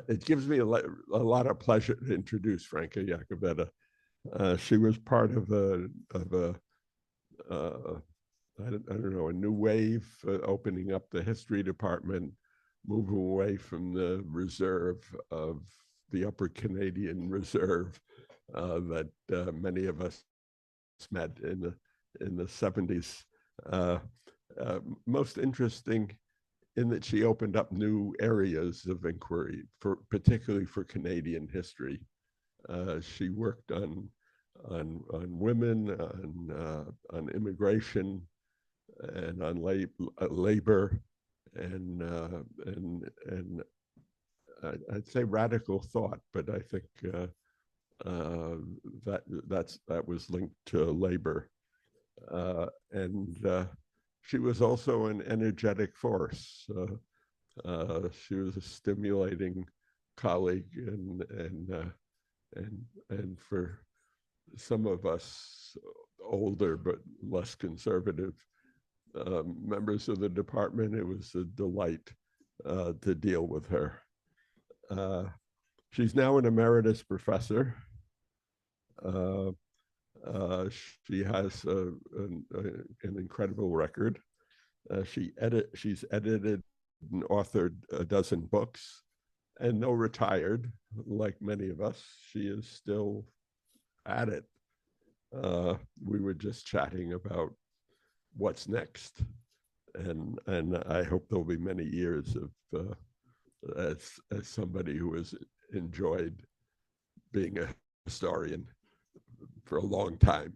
It gives me a lot of pleasure to introduce Franca Iacovetta. She was part of a I don't know, a new wave opening up the history department, moving away from the reserve of the Upper Canadian Reserve that many of us met in the 70s. Most interesting in that she opened up new areas of inquiry, particularly for Canadian history. She worked on women, on immigration, and on labor, and I'd say radical thought, but I think that was linked to labor, and she was also an energetic force. She was a stimulating colleague, and for some of us older but less conservative members of the department, it was a delight to deal with her. She's now an emeritus professor. She has an incredible record. She's edited and authored a dozen books, and though retired, like many of us, she is still at it. We were just chatting about what's next, and I hope there'll be many years of as somebody who has enjoyed being a historian for a long time.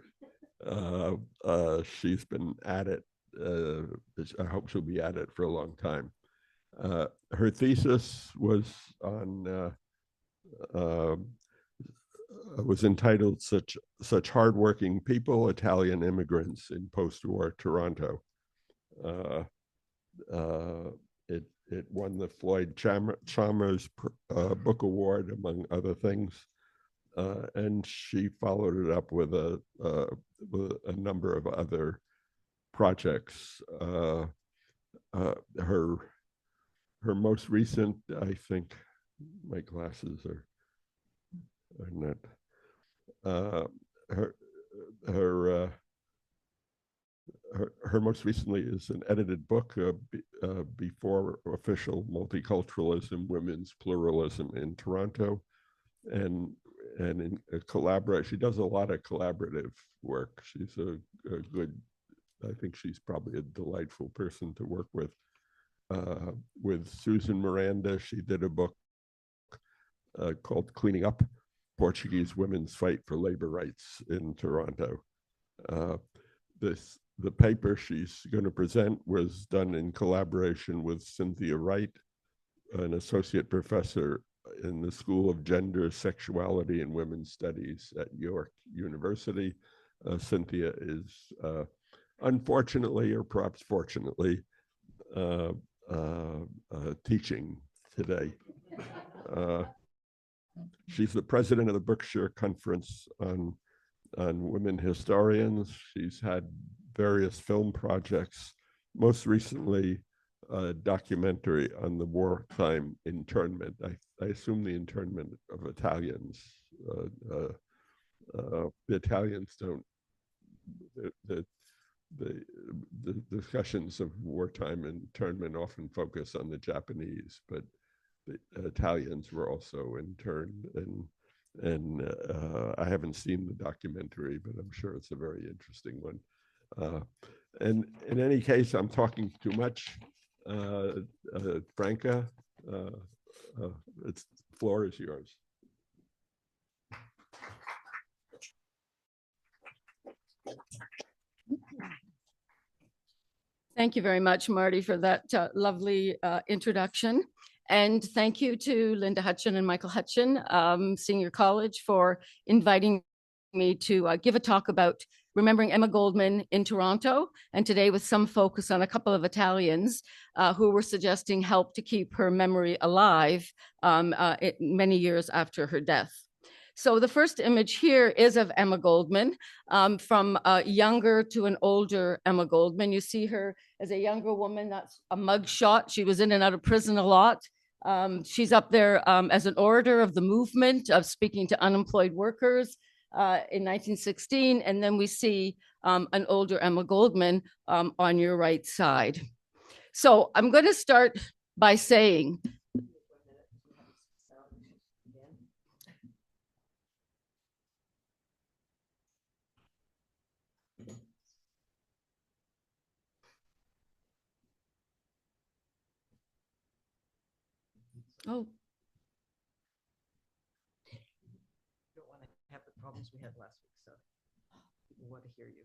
She's been at it. I hope she'll be at it for a long time. Her thesis was was entitled "Such Hardworking People, Italian Immigrants in Post-War Toronto." It won the Floyd Chalmers Book Award, among other things. And she followed it up with a number of other projects. Her most recent, I think, my glasses are not. Her most recently is an edited book, Before Official Multiculturalism, Women's Pluralism in Toronto, and in a collaborate. She does a lot of collaborative work. She's a good, I think she's probably a delightful person to work with. With Susan Miranda, she did a book called Cleaning Up, Portuguese Women's Fight for Labor Rights in Toronto. The paper she's going to present was done in collaboration with Cynthia Wright, an associate professor in the School of Gender, Sexuality, and Women's Studies at York University. Cynthia is, unfortunately, or perhaps fortunately, teaching today. She's the president of the Berkshire Conference on Women Historians. She's had various film projects, most recently a documentary on the wartime internment. I assume the internment of Italians. The Italians don't, the discussions of wartime internment often focus on the Japanese, but the Italians were also interned, and I haven't seen the documentary, but I'm sure it's a very interesting one. And in any case, I'm talking too much. Franca, the floor is yours. Thank you very much, Marty, for that lovely introduction. And thank you to Linda Hutchin and Michael Hutchin, Senior College, for inviting me to give a talk about remembering Emma Goldman in Toronto, and today with some focus on a couple of Italians who were suggesting help to keep her memory alive many years after her death. So the first image here is of Emma Goldman, from a younger to an older Emma Goldman. You see her as a younger woman. That's a mug shot. She was in and out of prison a lot. She's up there as an orator of the movement of speaking to unemployed workers in 1916. And then we see an older Emma Goldman on your right side. So I'm going to start by saying, oh, don't want to have the problems we had last week, so people want to hear you.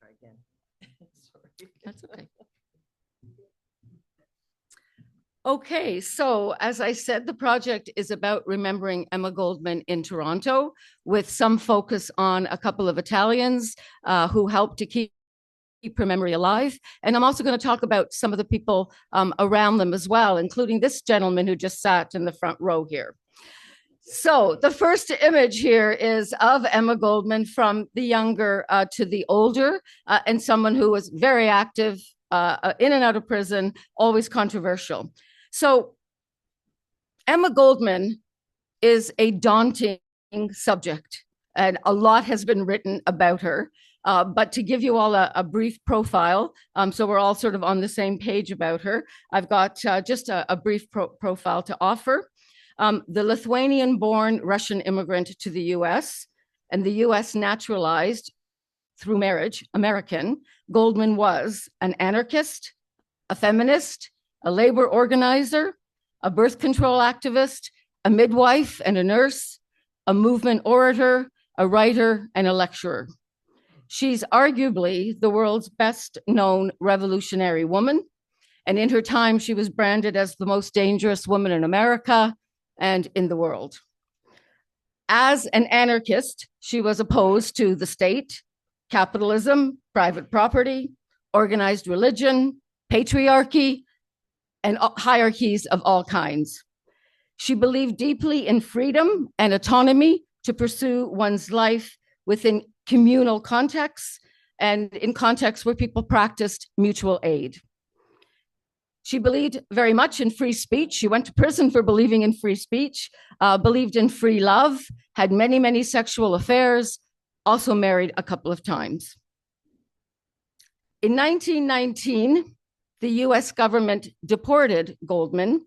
Try again. Sorry. that's okay. Okay, so as I said, the project is about remembering Emma Goldman in Toronto, with some focus on a couple of Italians who helped to keep her memory alive. And I'm also going to talk about some of the people around them as well, including this gentleman who just sat in the front row here. So the first image here is of Emma Goldman, from the younger to the older, and someone who was very active in and out of prison, always controversial. So Emma Goldman is a daunting subject, and a lot has been written about her. But to give you all a brief profile, so we're all sort of on the same page about her, I've got just a brief profile to offer. The Lithuanian-born Russian immigrant to the US, and the US naturalized through marriage American, Goldman was an anarchist, a feminist, a labor organizer, a birth control activist, a midwife and a nurse, a movement orator, a writer, and a lecturer. She's arguably the world's best known revolutionary woman. And in her time, she was branded as the most dangerous woman in America and in the world. As an anarchist, she was opposed to the state, capitalism, private property, organized religion, patriarchy, and hierarchies of all kinds. She believed deeply in freedom and autonomy to pursue one's life within communal contexts and in contexts where people practiced mutual aid. She believed very much in free speech. She went to prison for believing in free speech, believed in free love, had many, many sexual affairs, also married a couple of times. In 1919, the US government deported Goldman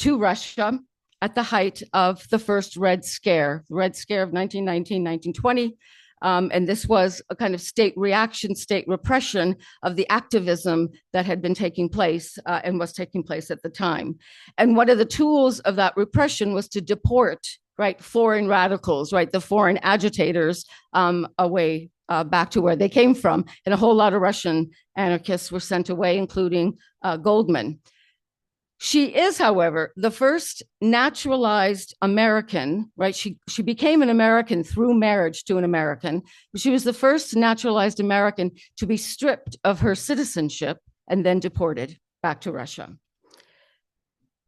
to Russia at the height of the first Red Scare, the Red Scare of 1919, 1920. And this was a kind of state reaction, state repression of the activism that had been taking place and was taking place at the time. And one of the tools of that repression was to deport, right, foreign radicals, right, the foreign agitators away back to where they came from. And a whole lot of Russian anarchists were sent away, including Goldman. She is, however, the first naturalized American, right? She became an American through marriage to an American, but she was the first naturalized American to be stripped of her citizenship and then deported back to Russia.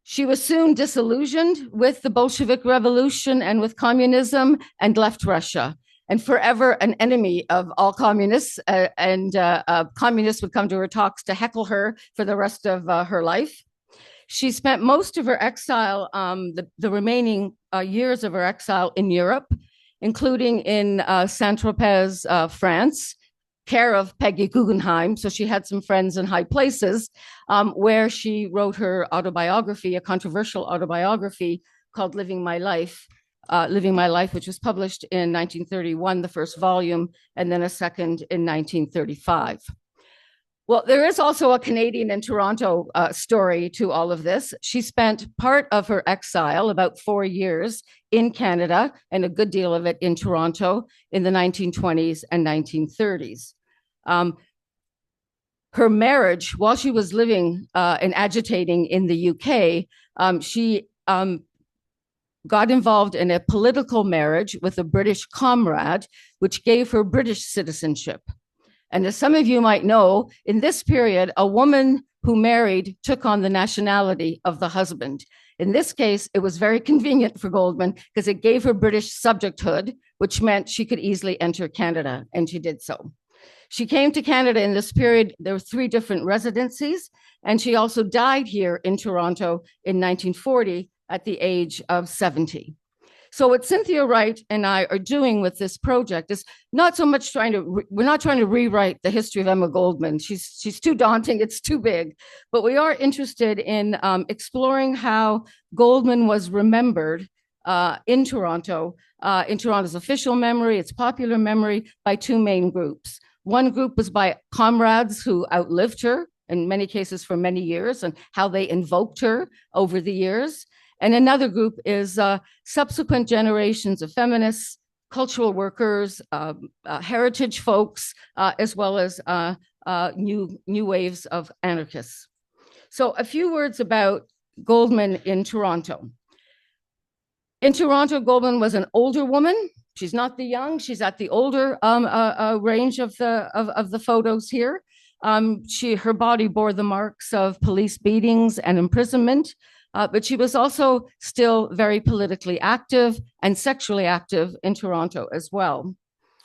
She was soon disillusioned with the Bolshevik Revolution and with communism and left Russia, and forever an enemy of all communists. Communists would come to her talks to heckle her for the rest of her life. She spent most of her exile, the remaining years of her exile, in Europe, including in Saint-Tropez, France, care of Peggy Guggenheim. So she had some friends in high places, where she wrote her autobiography, a controversial autobiography called Living My Life, which was published in 1931, the first volume, and then a second in 1935. Well, there is also a Canadian in Toronto story to all of this. She spent part of her exile, about 4 years, in Canada, and a good deal of it in Toronto in the 1920s and 1930s. Her marriage, while she was living and agitating in the UK, she got involved in a political marriage with a British comrade, which gave her British citizenship. And as some of you might know, in this period, a woman who married took on the nationality of the husband. In this case, it was very convenient for Goldman because it gave her British subjecthood, which meant she could easily enter Canada, and she did so. She came to Canada in this period. There were 3 different residencies, and she also died here in Toronto in 1940 at the age of 70. So what Cynthia Wright and I are doing with this project is not so much we're not trying to rewrite the history of Emma Goldman. She's too daunting, it's too big, but we are interested in exploring how Goldman was remembered in Toronto's official memory, its popular memory, by 2 main groups. One group was by comrades who outlived her, in many cases for many years, and how they invoked her over the years. And another group is subsequent generations of feminists, cultural workers, heritage folks, as well as new waves of anarchists. So a few words about Goldman in Toronto. In Toronto, Goldman was an older woman. She's not the young, she's at the older range of the photos here. Her body bore the marks of police beatings and imprisonment. But she was also still very politically active and sexually active in Toronto as well.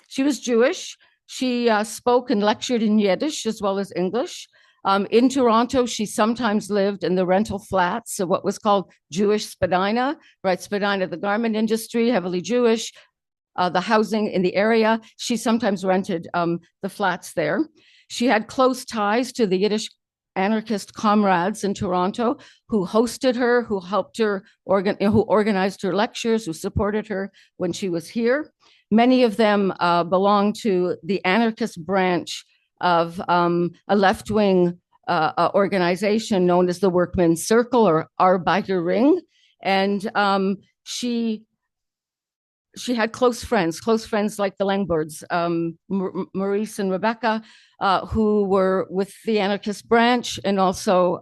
She was Jewish. She spoke and lectured in Yiddish as well as English. In Toronto, she sometimes lived in the rental flats of what was called Jewish Spadina, right? Spadina, the garment industry, heavily Jewish, the housing in the area. She sometimes rented the flats there. She had close ties to the Yiddish anarchist comrades in Toronto who hosted her, who helped her, who organized her lectures, who supported her when she was here. Many of them belonged to the anarchist branch of a left-wing organization known as the Workmen's Circle, or Arbeiter Ring. And she had close friends like the Langboards, Maurice and Rebecca, who were with the anarchist branch, and also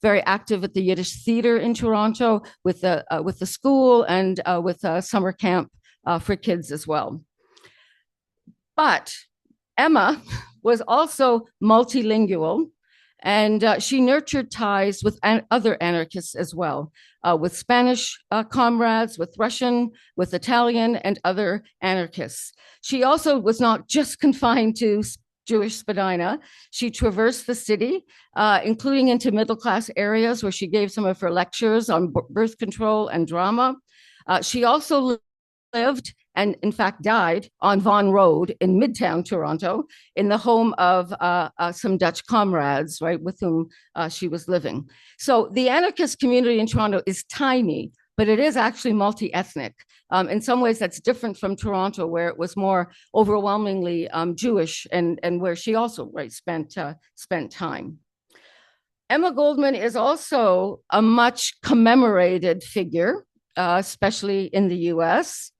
very active at the Yiddish theater in Toronto, with the school, and with a summer camp for kids as well. But Emma was also multilingual, and she nurtured ties with other anarchists as well, with Spanish comrades, with Russian, with Italian, and other anarchists. She also was not just confined to Jewish Spadina. She traversed the city, including into middle-class areas where she gave some of her lectures on birth control and drama. She also lived and in fact died on Vaughan Road in Midtown Toronto, in the home of some Dutch comrades, right, with whom she was living. So the anarchist community in Toronto is tiny, but it is actually multi-ethnic. In some ways, that's different from Toronto, where it was more overwhelmingly Jewish, and where she also, right, spent time. Emma Goldman is also a much commemorated figure, especially in the US.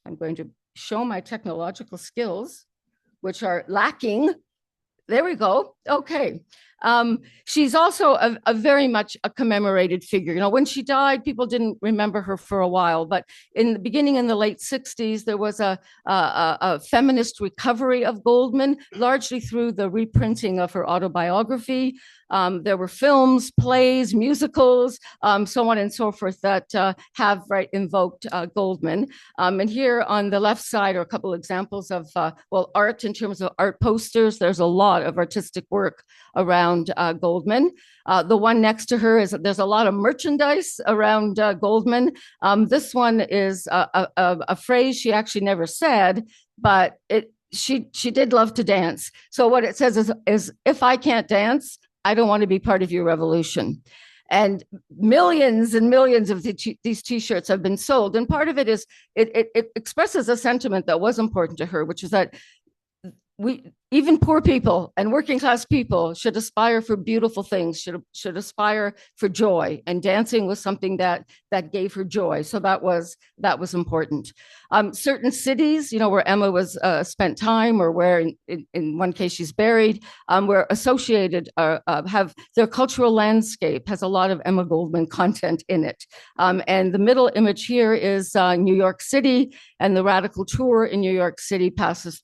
I'm going to show my technological skills, which are lacking. There we go. Okay. She's also a very much a commemorated figure. You know, when she died, people didn't remember her for a while, but in the beginning, in the late 60s, there was a feminist recovery of Goldman, largely through the reprinting of her autobiography. There were films, plays, musicals, so on and so forth, that have, right, invoked Goldman. And here on the left side are a couple examples of, well, art in terms of art posters. There's a lot of artistic work around Goldman. The one next to her is, there's a lot of merchandise around Goldman. This one is a phrase she actually never said, but she did love to dance. So what it says is, if I can't dance, I don't want to be part of your revolution. And millions and millions of these T-shirts have been sold. And part of it is, it expresses a sentiment that was important to her, which is that even poor people and working class people should aspire for beautiful things, should aspire for joy, and dancing was something that gave her joy. So that was important. Certain cities, you know, where Emma was spent time, or where in one case she's buried, were associated, have their cultural landscape has a lot of Emma Goldman content in it. And the middle image here is New York City, and the Radical Tour in New York City passes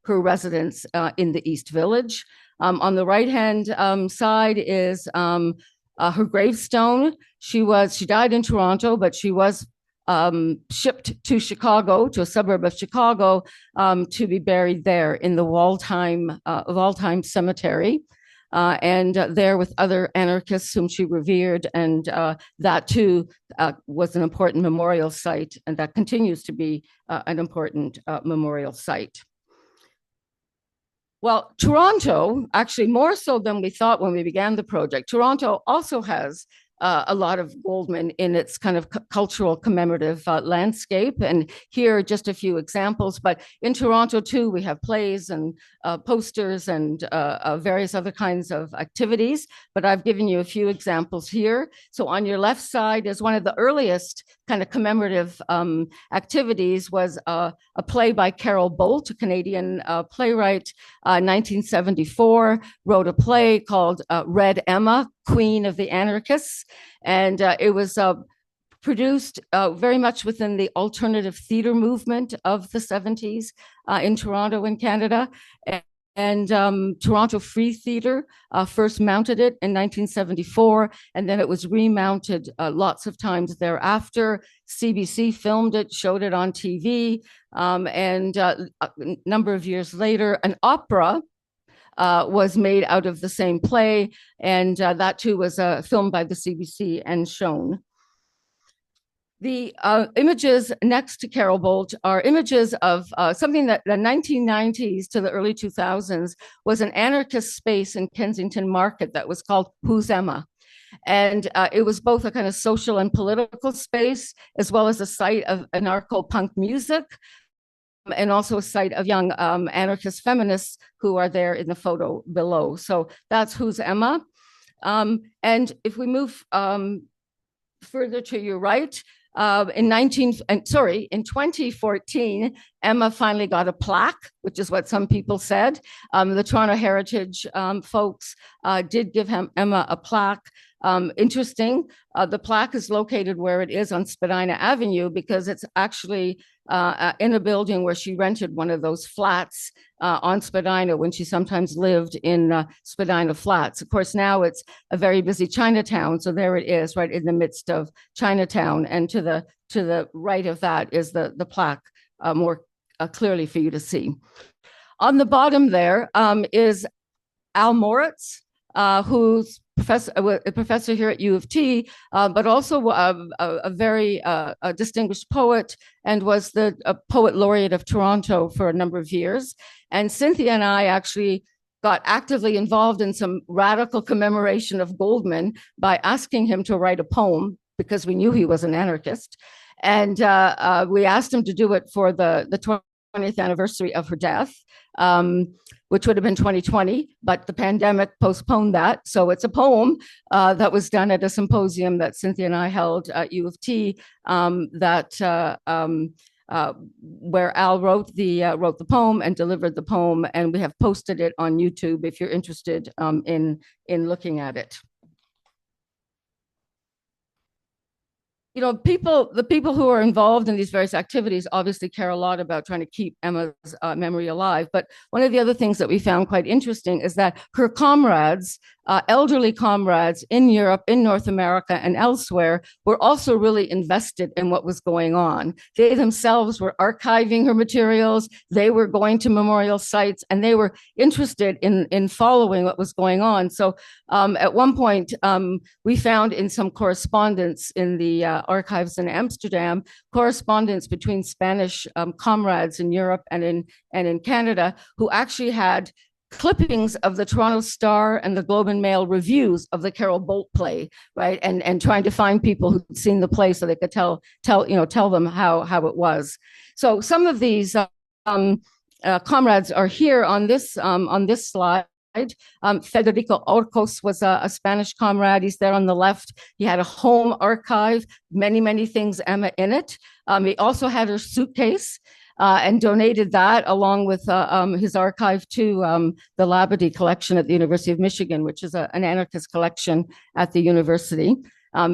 her residence in the East Village. On the right-hand side is her gravestone. She died in Toronto, but she was shipped to Chicago, to a suburb of Chicago, to be buried there in the Waldheim Cemetery. And there with other anarchists whom she revered. And that too was an important memorial site, and that continues to be an important memorial site. Well, Toronto, actually more so than we thought when we began the project, Toronto also has a lot of Goldman in its kind of cultural commemorative landscape. And here are just a few examples. But in Toronto, too, we have plays and posters and various other kinds of activities. But I've given you a few examples here. So on your left side is one of the earliest kind of commemorative activities was a play by Carol Bolt, a Canadian playwright, 1974, wrote a play called Red Emma, Queen of the Anarchists. And it was produced very much within the alternative theater movement of the 70s in Toronto and Canada. And Toronto Free Theatre first mounted it in 1974, and then it was remounted lots of times thereafter. CBC filmed it, showed it on TV, and a number of years later, an opera was made out of the same play, and that too was filmed by the CBC and shown. The images next to Carol Bolt are images of something that the 1990s to the early 2000s was an anarchist space in Kensington Market that was called Who's Emma? And it was both a kind of social and political space, as well as a site of anarcho-punk music, and also a site of young anarchist feminists who are there in the photo below. So that's Who's Emma? And if we move further to your right, in 2014, Emma finally got a plaque, which is what some people said. The Toronto Heritage folks did give Emma a plaque. Interesting, the plaque is located where it is on Spadina Avenue because it's actually in a building where she rented one of those flats on Spadina when she sometimes lived in Spadina Flats. Of course, now it's a very busy Chinatown, so there it is, right in the midst of Chinatown. And to the right of that is the plaque more clearly for you to see. On the bottom there is Al Moritz, who's a professor here at U of T, but also a very distinguished poet, and was the poet laureate of Toronto for a number of years. And Cynthia and I actually got actively involved in some radical commemoration of Goldman by asking him to write a poem because we knew he was an anarchist. And we asked him to do it for the 20th anniversary of her death, which would have been 2020, but the pandemic postponed that. So it's a poem that was done at a symposium that Cynthia and I held at U of T, where Al wrote the poem and delivered the poem, and we have posted it on YouTube if you're interested in looking at it. You know, the people who are involved in these various activities obviously care a lot about trying to keep Emma's memory alive. But one of the other things that we found quite interesting is that her comrades, elderly comrades in Europe, in North America, and elsewhere, were also really invested in what was going on. They themselves were archiving her materials. They were going to memorial sites, and they were interested in following what was going on. So at one point, we found in some correspondence in the archives in Amsterdam, correspondence between Spanish comrades in Europe and in Canada, who actually had clippings of the Toronto Star and the Globe and Mail reviews of the Carol Bolt play, right? And trying to find people who'd seen the play so they could tell them how it was. So some of these comrades are here on this slide. Federico Orcos was a Spanish comrade. He's there on the left. He had a home archive, many things Emma in it. He also had her suitcase and donated that along with his archive to the Labadie collection at the University of Michigan, which is an anarchist collection at the university.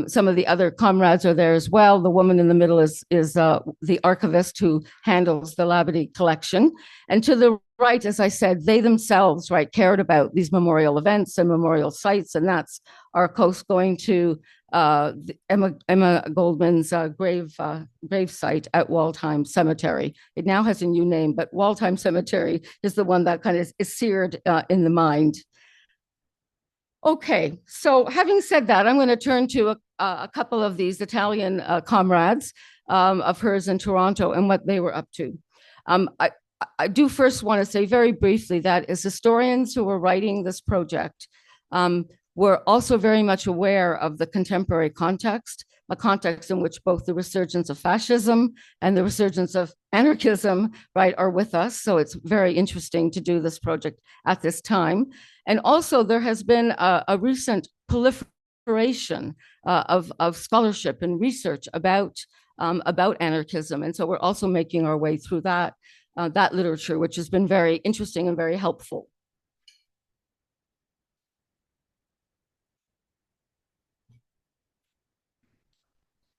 Some of the other comrades are there as well. The woman in the middle is the archivist who handles the Labadie collection. And to the right, as I said, they themselves, right, cared about these memorial events and memorial sites. And that's our coast going to Emma Goldman's grave site at Waldheim Cemetery. It now has a new name, but Waldheim Cemetery is the one that kind of is seared in the mind. Okay, so having said that, I'm going to turn to a couple of these Italian comrades of hers in Toronto and what they were up to. I do first want to say very briefly that as historians who were writing this project, we're also very much aware of the contemporary context, a context in which both the resurgence of fascism and the resurgence of anarchism, right, are with us. So it's very interesting to do this project at this time. And also there has been a recent proliferation of scholarship and research about anarchism. And so we're also making our way through that literature, which has been very interesting and very helpful.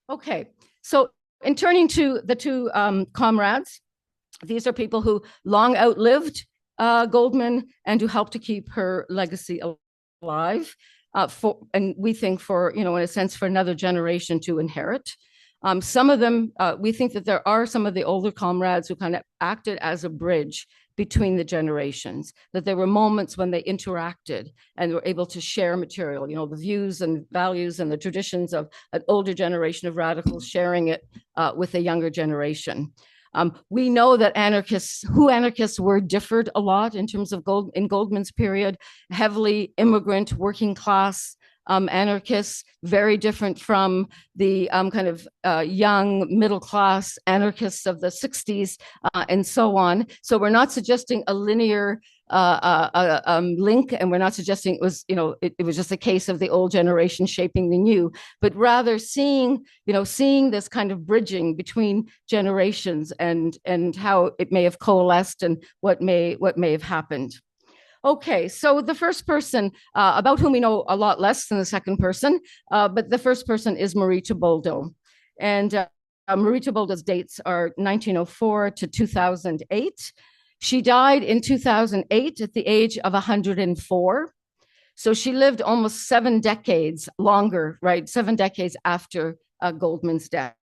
Okay, so in turning to the two comrades, these are people who long outlived Goldman and who helped to keep her legacy alive, and we think for, in a sense, for another generation to inherit. Some of them, we think that there are some of the older comrades who kind of acted as a bridge between the generations, that there were moments when they interacted and were able to share material, the views and values and the traditions of an older generation of radicals sharing it with a younger generation. We know that who anarchists were differed a lot in terms of in Goldman's period, heavily immigrant, working class anarchists, very different from the kind of young middle class anarchists of the 60s and so on. So we're not suggesting a linear link, and we're not suggesting it was, it was just a case of the old generation shaping the new, but rather seeing this kind of bridging between generations and how it may have coalesced and what may have happened. Okay, so the first person about whom we know a lot less than the second person, but the first person is Marie Tiboldo. And Marie Tiboldo's dates are 1904 to 2008. She died in 2008 at the age of 104. So she lived almost 7 decades longer, right? 7 decades after Goldman's death.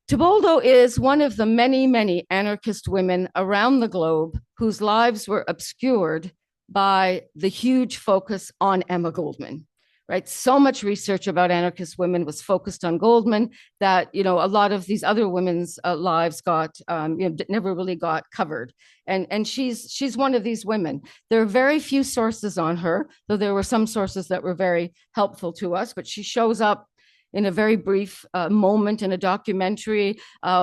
Tiboldo is one of the many, many anarchist women around the globe whose lives were obscured by the huge focus on Emma Goldman, right? So much research about anarchist women was focused on Goldman that, a lot of these other women's lives got, never really got covered. And she's one of these women. There are very few sources on her, though there were some sources that were very helpful to us, but she shows up in a very brief moment in a documentary.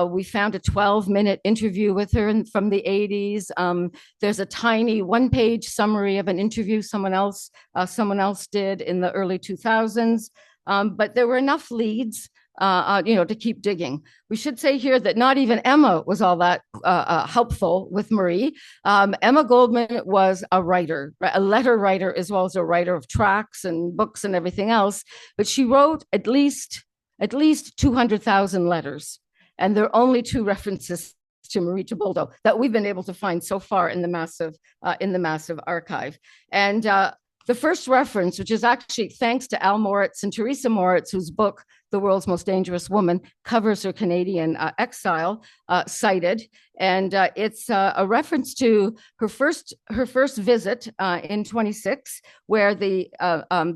We found a 12-minute interview with her from the 80s. There's a tiny 1-page summary of an interview someone else did in the early 2000s. But there were enough leads to keep digging. We should say here that not even Emma was all that helpful with Marie. Emma Goldman was a writer, a letter writer, as well as a writer of tracts and books and everything else. But she wrote at least 200,000 letters. And there are only 2 references to Marie Tiboldo that we've been able to find so far in the massive archive. And the first reference, which is actually thanks to Al Moritz and Teresa Moritz, whose book, The World's Most Dangerous Woman, covers her Canadian exile, cited. And it's a reference to her first visit in 26, where the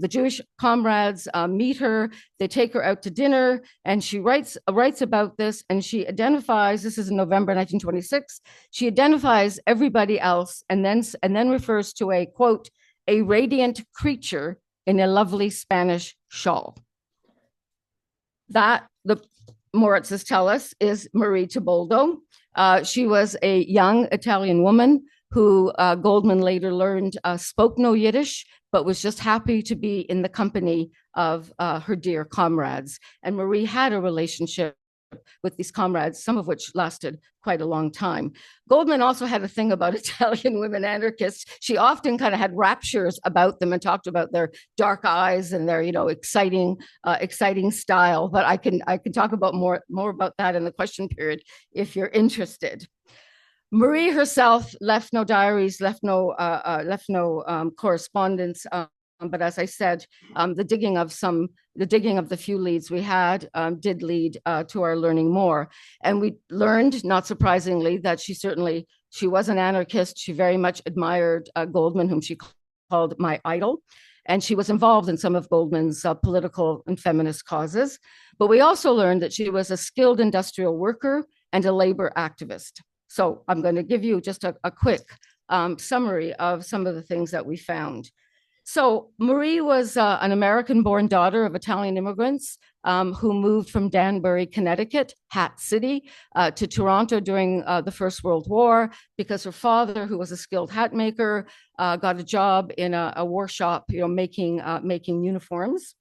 Jewish comrades meet her, they take her out to dinner, and she writes about this, and she identifies, this is in November 1926, she identifies everybody else and then refers to a, quote, a radiant creature in a lovely Spanish shawl. That, the Moritzes tell us, is Marie Tiboldo. She was a young Italian woman who Goldman later learned spoke no Yiddish, but was just happy to be in the company of her dear comrades. And Marie had a relationship with these comrades, some of which lasted quite a long time. Goldman also had a thing about Italian women anarchists. She often kind of had raptures about them and talked about their dark eyes and their, exciting style. But I can talk about more about that in the question period if you're interested. Marie herself left no diaries, left no correspondence. But as I said, the digging of the few leads we had did lead to our learning more. And we learned, not surprisingly, that she was an anarchist. She very much admired Goldman, whom she called my idol. And she was involved in some of Goldman's political and feminist causes. But we also learned that she was a skilled industrial worker and a labor activist. So I'm going to give you just a quick summary of some of the things that we found. So Marie was an American-born daughter of Italian immigrants who moved from Danbury, Connecticut, Hat City, to Toronto during the First World War because her father, who was a skilled hat maker, got a job in a war shop, making uniforms.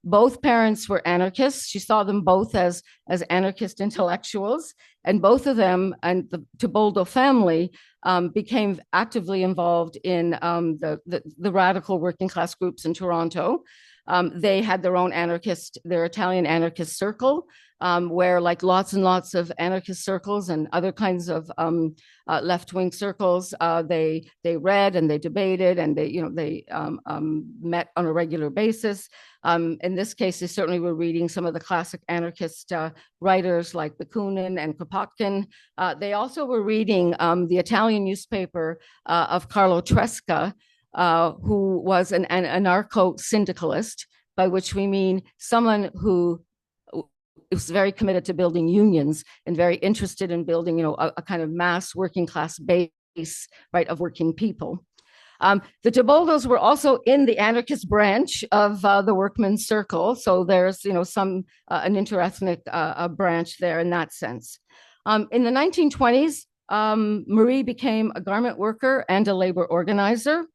Both parents were anarchists. She saw them both as anarchist intellectuals, and both of them and the Tiboldo family became actively involved in the radical working class groups in Toronto. They had their Italian anarchist circle, where, like lots and lots of anarchist circles and other kinds of left-wing circles, they read and they debated and they met on a regular basis. In this case, they certainly were reading some of the classic anarchist writers like Bakunin and Kropotkin. They also were reading the Italian newspaper of Carlo Tresca, who was an anarcho-syndicalist, by which we mean someone who was very committed to building unions and very interested in building, a kind of mass working class base, right, of working people. The Tiboldos were also in the anarchist branch of the workmen's circle. So there's, an interethnic branch there in that sense. In the 1920s, Marie became a garment worker and a labor organizer.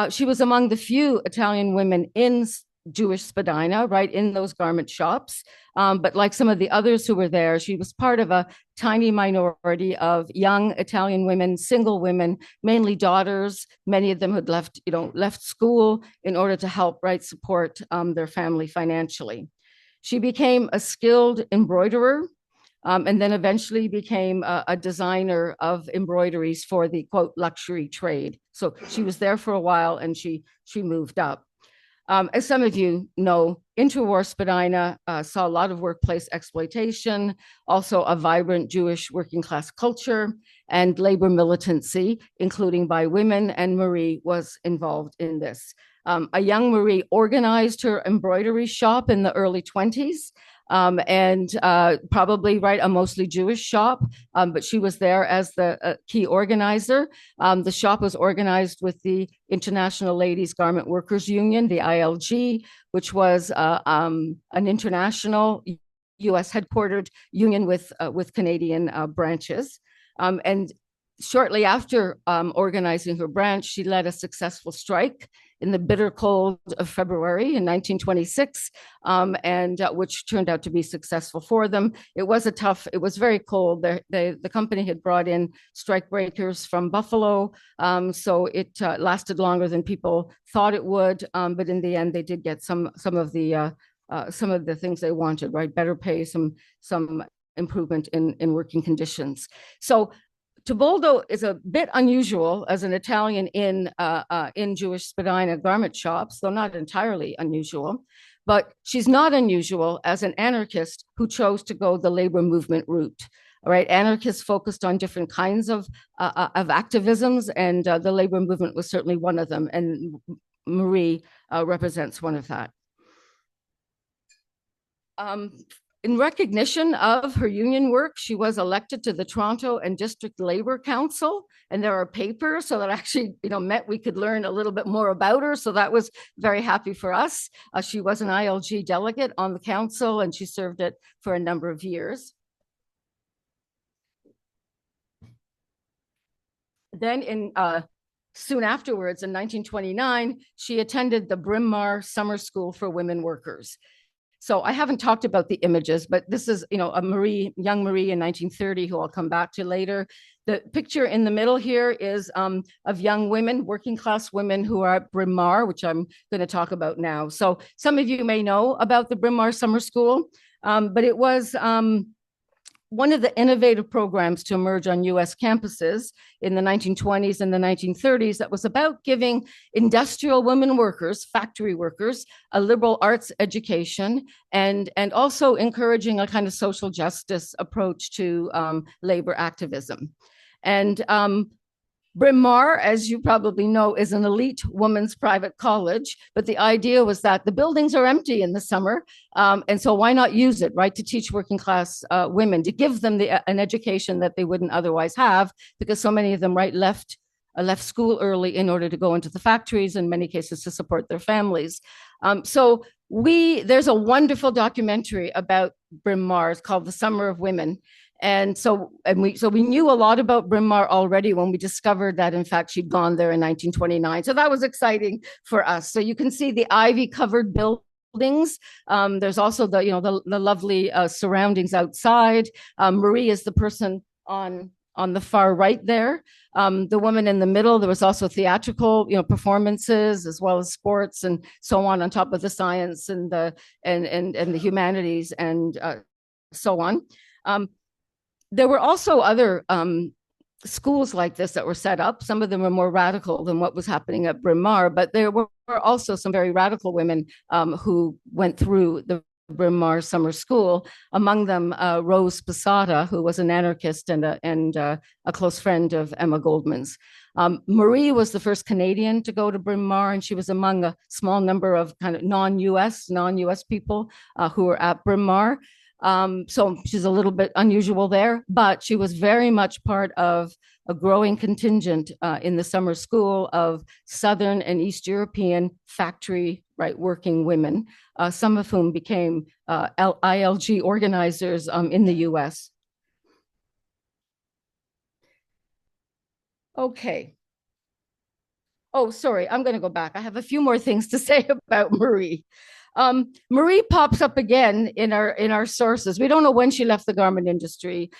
She was among the few Italian women in Jewish Spadina, right, in those garment shops. But like some of the others who were there, she was part of a tiny minority of young Italian women, single women, mainly daughters. Many of them had left school in order to help, right, support their family financially. She became a skilled embroiderer, and then eventually became a designer of embroideries for the, quote, luxury trade. So she was there for a while and she moved up. As some of you know, interwar Spadina saw a lot of workplace exploitation, also a vibrant Jewish working class culture and labor militancy, including by women, and Marie was involved in this. A young Marie organized her embroidery shop in the early 20s. And probably, right, a mostly Jewish shop, but she was there as the key organizer. The shop was organized with the International Ladies Garment Workers Union, the ILG, which was an international US headquartered union with Canadian branches. And shortly after organizing her branch, she led a successful strike in the bitter cold of February in 1926, and which turned out to be successful for them. It was very cold. The company had brought in strike breakers from Buffalo, so it lasted longer than people thought it would. But in the end, they did get some of the things they wanted, right? Better pay, some improvement in working conditions. So Tiboldo is a bit unusual as an Italian in Jewish Spadina garment shops, though not entirely unusual. But she's not unusual as an anarchist who chose to go the labor movement route. All right, anarchists focused on different kinds of activisms, and the labor movement was certainly one of them. And Marie represents one of that. In recognition of her union work, she was elected to the Toronto and District Labor Council, and there are papers, so that actually, meant we could learn a little bit more about her. So that was very happy for us. She was an ILG delegate on the council, and she served it for a number of years. Then soon afterwards, in 1929, she attended the Bryn Mawr Summer School for Women Workers. So I haven't talked about the images, but this is, you know, a young Marie in 1930, who I'll come back to later. The picture in the middle here is of young women, working class women who are at Bryn Mawr, which I'm going to talk about now. So some of you may know about the Bryn Mawr Summer School, but it was one of the innovative programs to emerge on US campuses in the 1920s and the 1930s that was about giving industrial women workers, factory workers, a liberal arts education, and also encouraging a kind of social justice approach to labor activism. And Bryn Mawr, as you probably know, is an elite women's private college, but the idea was that the buildings are empty in the summer, and so why not use it, right, to teach working class women, to give them an education that they wouldn't otherwise have, because so many of them, right, left school early in order to go into the factories, in many cases to support their families. So there's a wonderful documentary about Bryn Mawr. It's called The Summer of Women. And so we knew a lot about Bryn Mawr already when we discovered that, in fact, she'd gone there in 1929. So that was exciting for us. So you can see the ivy-covered buildings. There's also the lovely surroundings outside. Marie is the person on the far right there. The woman in the middle, there was also theatrical, performances, as well as sports and so on top of the science and the humanities and so on. There were also other schools like this that were set up. Some of them were more radical than what was happening at Bryn Mawr, but there were also some very radical women who went through the Bryn Mawr Summer School. Among them, Rose Posada, who was an anarchist and a close friend of Emma Goldman's. Marie was the first Canadian to go to Bryn Mawr, and she was among a small number of kind of non-US people who were at Bryn Mawr. So she's a little bit unusual there, but she was very much part of a growing contingent in the summer school of Southern and East European factory working women, some of whom became ILG organizers in the US. Okay. Oh, sorry, I'm going to go back. I have a few more things to say about Marie. Marie pops up again in our sources. We don't know when she left the garment industry.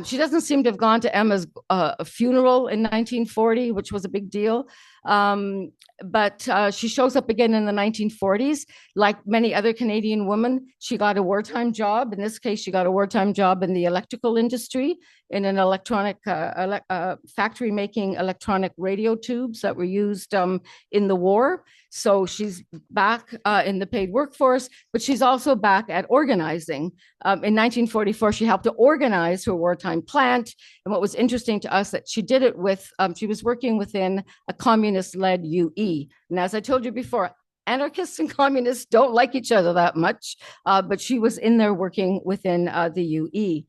She doesn't seem to have gone to Emma's funeral in 1940, which was a big deal. But she shows up again in the 1940s. Like many other Canadian women, she got a wartime job. In this case, she got a wartime job in the electrical industry, in an electronic factory making electronic radio tubes that were used in the war. So she's back in the paid workforce, but she's also back at organizing. In 1944, she helped to organize her wartime plant. And what was interesting to us that she did it with, she was working within a communist-led UE. And as I told you before, anarchists and communists don't like each other that much, but she was in there working within the UE.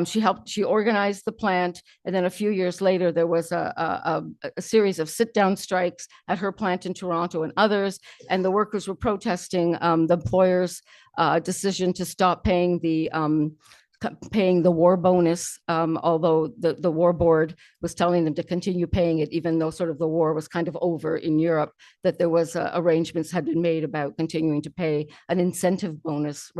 She organized the plant, and then a few years later, there was a series of sit-down strikes at her plant in Toronto and others, and the workers were protesting the employer's decision to stop paying the war bonus, although the war board was telling them to continue paying it, even though sort of the war was kind of over in Europe, that there was arrangements had been made about continuing to pay an incentive bonus,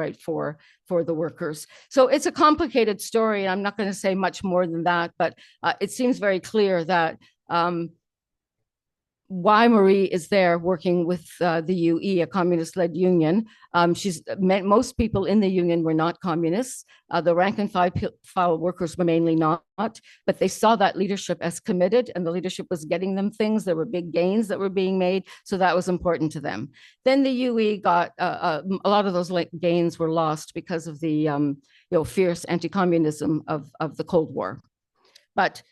for the workers. So it's a complicated story. I'm not going to say much more than that, but it seems very clear that why Marie is there working with the UE, a communist-led union. Most people in the union were not communists. The rank and file workers were mainly not, but they saw that leadership as committed, and the leadership was getting them things. There were big gains that were being made, so that was important to them. Then the UE got a lot of those gains were lost because of the fierce anti-communism of the Cold War. But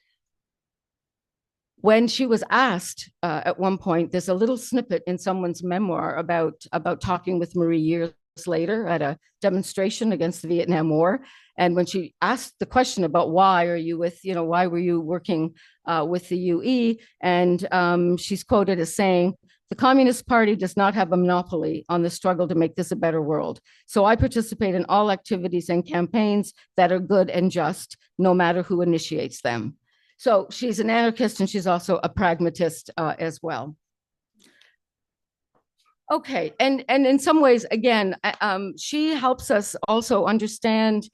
when she was asked at one point, there's a little snippet in someone's memoir about talking with Marie years later at a demonstration against the Vietnam War. And when she asked the question about why were you working with the UE? And she's quoted as saying, "The Communist Party does not have a monopoly on the struggle to make this a better world. So I participate in all activities and campaigns that are good and just, no matter who initiates them." So she's an anarchist, and she's also a pragmatist as well. Okay, and in some ways, again, she helps us also understand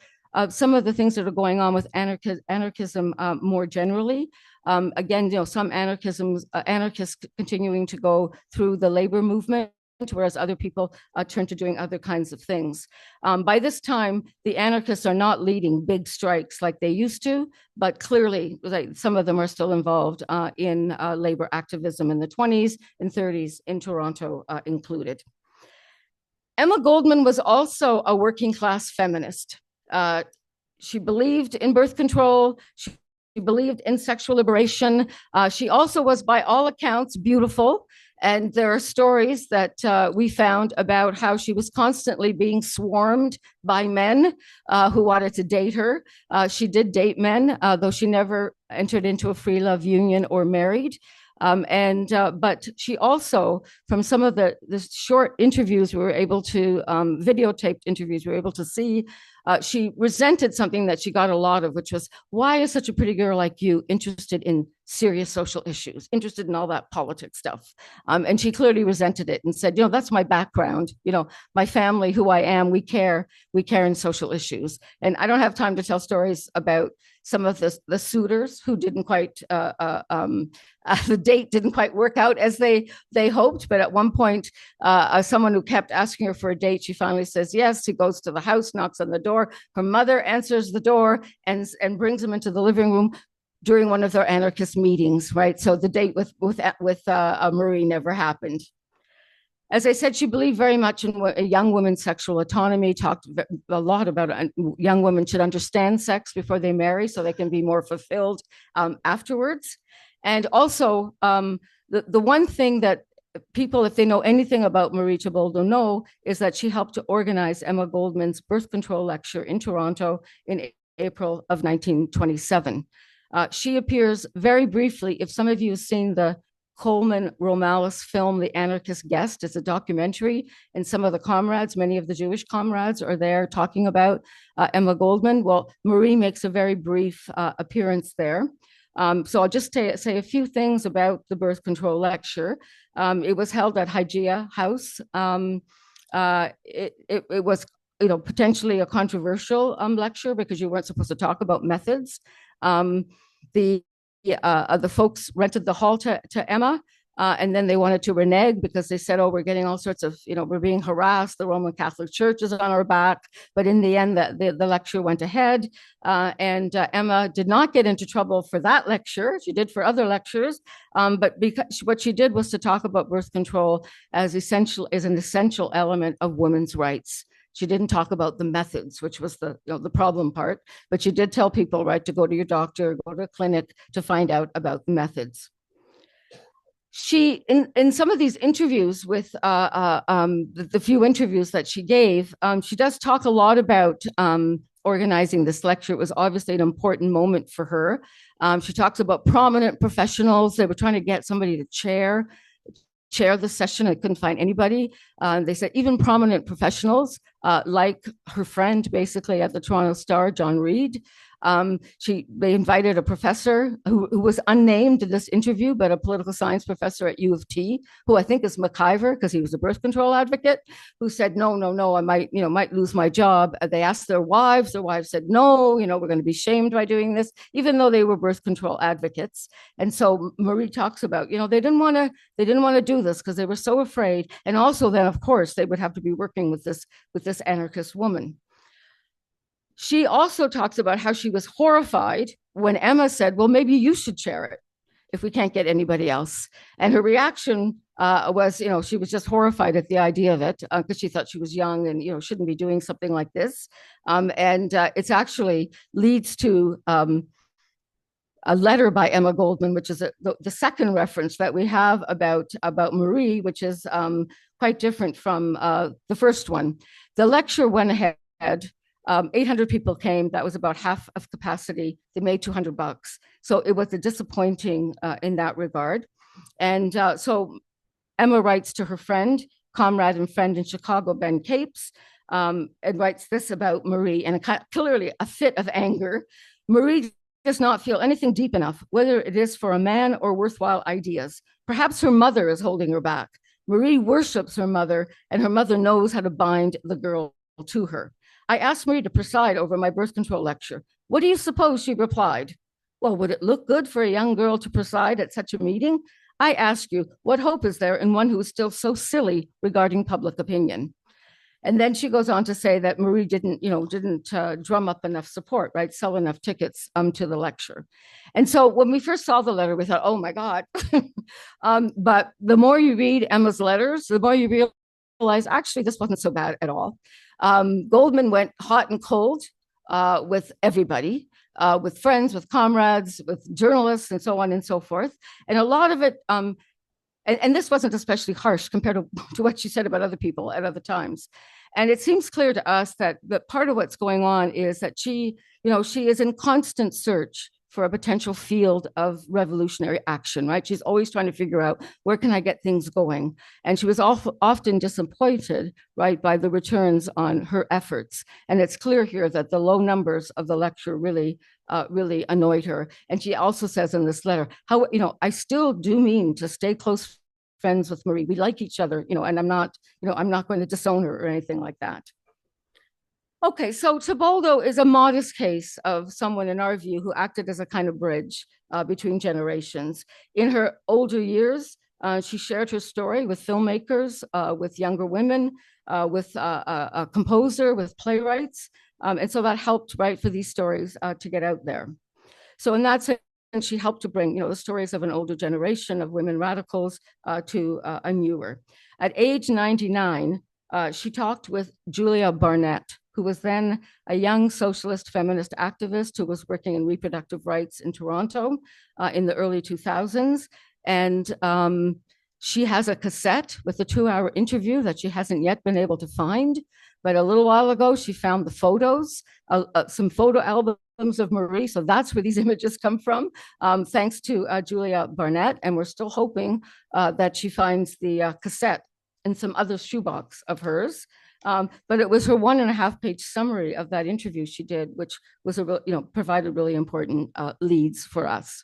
some of the things that are going on with anarchism more generally. Again, some anarchists continuing to go through the labor movement, whereas other people turn to doing other kinds of things. By this time, the anarchists are not leading big strikes like they used to, but clearly some of them are still involved in labor activism in the 20s and 30s in Toronto included. Emma Goldman was also a working class feminist. She believed in birth control. She believed in sexual liberation. She also was, by all accounts, beautiful. And there are stories that we found about how she was constantly being swarmed by men who wanted to date her. She did date men, though she never entered into a free love union or married. But she also, from some of the short interviews we were able to, videotaped interviews we were able to see, she resented something that she got a lot of, which was, why is such a pretty girl like you interested in serious social issues, interested in all that politics stuff? And she clearly resented it and said, that's my background, my family, who I am, we care in social issues. And I don't have time to tell stories about some of the suitors who didn't quite, the date didn't quite work out as they hoped. But at one point, someone who kept asking her for a date, she finally says yes. He goes to the house, knocks on the door. Her mother answers the door and brings him into the living room during one of their anarchist meetings, right? So the date with Marie never happened. As I said, she believed very much in a young woman's sexual autonomy, talked a lot about young women should understand sex before they marry so they can be more fulfilled afterwards. And also, the one thing that people, if they know anything about Marie Ciboldo, know is that she helped to organize Emma Goldman's birth control lecture in Toronto in April of 1927. She appears very briefly. If some of you have seen the Coleman Romalis film, The Anarchist Guest, it's a documentary, and some of the comrades, many of the Jewish comrades, are there talking about Emma Goldman. Well, Marie makes a very brief appearance there. So I'll just say a few things about the birth control lecture. It was held at Hygeia House. It was, potentially a controversial lecture because you weren't supposed to talk about methods. The folks rented the hall to Emma, and then they wanted to renege because they said, we're getting all sorts of, we're being harassed. The Roman Catholic Church is on our back. But in the end, the lecture went ahead, and Emma did not get into trouble for that lecture. She did for other lectures, but because what she did was to talk about birth control as an essential element of women's rights. She didn't talk about the methods, which was the problem part, but she did tell people, right, to go to your doctor, go to a clinic to find out about the methods. She, in some of these interviews with the few interviews that she gave, she does talk a lot about organizing this lecture. It was obviously an important moment for her. She talks about prominent professionals. They were trying to get somebody to chair the session. I couldn't find anybody. They said even prominent professionals, like her friend basically at the Toronto Star, John Reed. They invited a professor who was unnamed in this interview, but a political science professor at U of T, who I think is McIver because he was a birth control advocate, who said, no, I might lose my job. They asked their wives said, no, we're going to be shamed by doing this, even though they were birth control advocates. And so Marie talks about, they didn't want to do this because they were so afraid. And also then, of course, they would have to be working with this anarchist woman. She also talks about how she was horrified when Emma said, well, maybe you should chair it if we can't get anybody else. And her reaction was, she was just horrified at the idea of it because she thought she was young and, shouldn't be doing something like this. It's actually leads to a letter by Emma Goldman, which is the second reference that we have about Marie, which is quite different from the first one. The lecture went ahead. 800 people came. That was about half of capacity. They made $200. So it was a disappointing in that regard. And so Emma writes to her comrade and friend in Chicago, Ben Capes, and writes this about Marie, and clearly a fit of anger. Marie does not feel anything deep enough, whether it is for a man or worthwhile ideas. Perhaps her mother is holding her back. Marie worships her mother, and her mother knows how to bind the girl to her. I asked Marie to preside over my birth control lecture. What do you suppose she replied? Well, would it look good for a young girl to preside at such a meeting? I ask you, what hope is there in one who is still so silly regarding public opinion? And then she goes on to say that Marie didn't drum up enough support, right? Sell enough tickets to the lecture. And so when we first saw the letter, we thought, oh my God. But the more you read Emma's letters, the more you realize, actually, this wasn't so bad at all. Goldman went hot and cold with everybody, with friends, with comrades, with journalists, and so on and so forth. And a lot of it, and this wasn't especially harsh compared to what she said about other people at other times. And it seems clear to us that part of what's going on is that she is in constant search for a potential field of revolutionary action, right? She's always trying to figure out, where can I get things going? And she was often disappointed, right, by the returns on her efforts. And it's clear here that the low numbers of the lecture really annoyed her. And she also says in this letter, how, I still do mean to stay close friends with Marie. We like each other, and I'm not going to disown her or anything like that. Okay, so Tebaldo is a modest case of someone, in our view, who acted as a kind of bridge between generations. In her older years, she shared her story with filmmakers, with younger women, with a composer, with playwrights. And so that helped, right, for these stories to get out there. So in that sense, she helped to bring, the stories of an older generation of women radicals to a newer. At age 99, she talked with Julia Barnett, who was then a young socialist feminist activist who was working in reproductive rights in Toronto in the early 2000s. And she has a cassette with a 2-hour interview that she hasn't yet been able to find. But a little while ago, she found the photos, some photo albums of Marie. So that's where these images come from, thanks to Julia Barnett. And we're still hoping that she finds the cassette in some other shoebox of hers. But it was her 1.5-page summary of that interview she did, which was provided really important leads for us.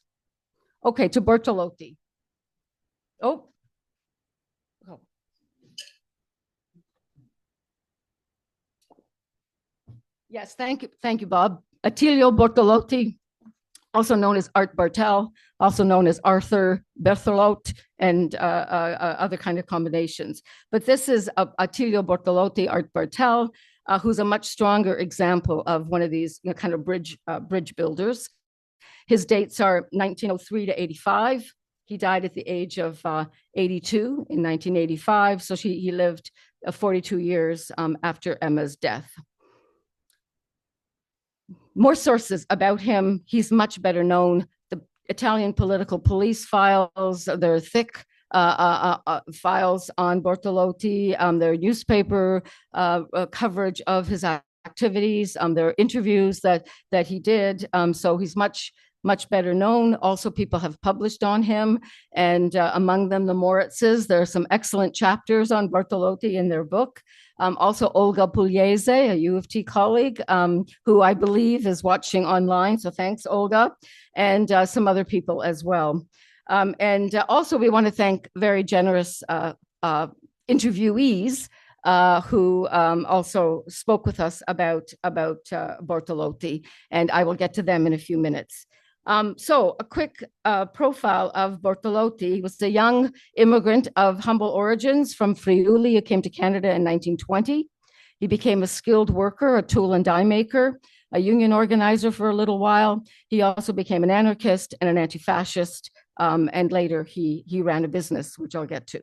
Okay, to Bortolotti. Oh. Yes, thank you, Bob. Attilio Bortolotti, also known as Art Bartel, also known as Arthur Berthelot, and other kind of combinations. But this is Attilio Bortolotti, Art Bartel, who's a much stronger example of one of these kind of bridge builders. His dates are 1903 to 85. He died at the age of 82 in 1985. So he lived 42 years after Emma's death. More sources about him. He's much better known. The Italian political police files, they're thick files on Bortolotti. There are newspaper coverage of his activities. There are interviews that he did. So he's much better known. Also, people have published on him, and among them, the Moritzes. There are some excellent chapters on Bortolotti in their book. Also, Olga Pugliese, a U of T colleague, who I believe is watching online. So thanks, Olga, and some other people as well. And also, we want to thank very generous interviewees who also spoke with us about Bortolotti, and I will get to them in a few minutes. So a quick profile of Bortolotti. He was a young immigrant of humble origins from Friuli who came to Canada in 1920. He became a skilled worker, a tool and die maker, a union organizer for a little while. He also became an anarchist and an anti-fascist, and later he ran a business, which I'll get to.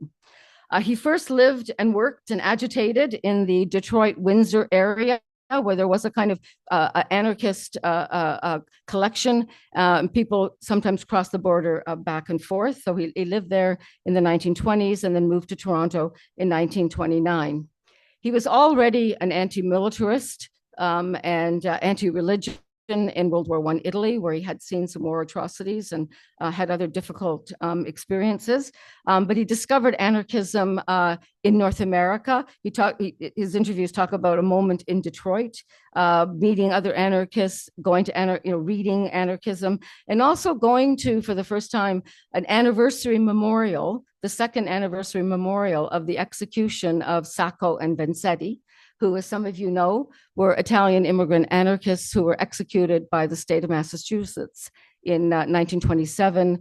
He first lived and worked and agitated in the Detroit-Windsor area, where there was a kind of anarchist collection. People sometimes crossed the border back and forth. So he lived there in the 1920s and then moved to Toronto in 1929. He was already an anti-militarist and anti-religion in World War I Italy, where he had seen some war atrocities and had other difficult experiences. But he discovered anarchism in North America. His interviews talk about a moment in Detroit, meeting other anarchists, going to reading anarchism, and also going to, for the first time, an anniversary memorial the second anniversary memorial of the execution of Sacco and Vanzetti, who, as some of you know, were Italian immigrant anarchists who were executed by the state of Massachusetts in 1927